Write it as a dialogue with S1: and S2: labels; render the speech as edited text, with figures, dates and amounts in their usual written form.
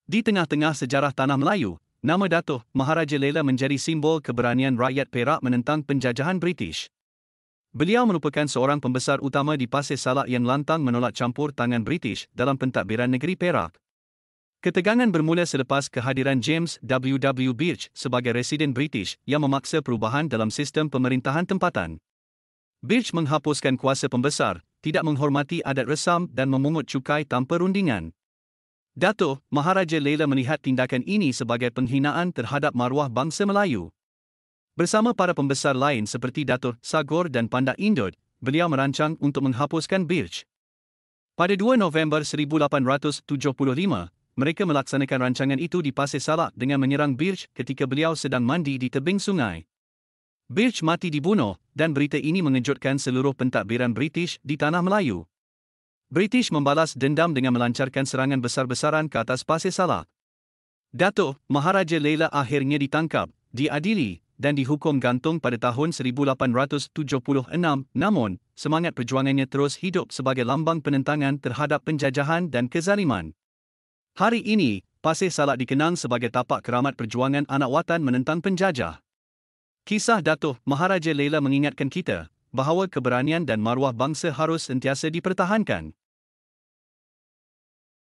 S1: Di tengah-tengah sejarah tanah Melayu, nama Datuk Maharaja Lela menjadi simbol keberanian rakyat Perak menentang penjajahan British. Beliau merupakan seorang pembesar utama di Pasir Salak yang lantang menolak campur tangan British dalam pentadbiran negeri Perak. Ketegangan bermula selepas kehadiran James W. Birch sebagai residen British yang memaksa perubahan dalam sistem pemerintahan tempatan. Birch menghapuskan kuasa pembesar, tidak menghormati adat resam dan memungut cukai tanpa rundingan. Datuk Maharaja Lela melihat tindakan ini sebagai penghinaan terhadap maruah bangsa Melayu. Bersama para pembesar lain seperti Datuk Sagor dan Pandak Indut, beliau merancang untuk menghapuskan Birch. Pada 2 November 1875, mereka melaksanakan rancangan itu di Pasir Salak dengan menyerang Birch ketika beliau sedang mandi di tebing sungai. Birch mati dibunuh dan berita ini mengejutkan seluruh pentadbiran British di tanah Melayu. British membalas dendam dengan melancarkan serangan besar-besaran ke atas Pasir Salak. Datuk Maharaja Lela akhirnya ditangkap, diadili dan dihukum gantung pada tahun 1876, namun semangat perjuangannya terus hidup sebagai lambang penentangan terhadap penjajahan dan kezaliman. Hari ini, Pasir Salak dikenang sebagai tapak keramat perjuangan anak watan menentang penjajah. Kisah Datuk Maharaja Lela mengingatkan kita bahawa keberanian dan maruah bangsa harus sentiasa dipertahankan.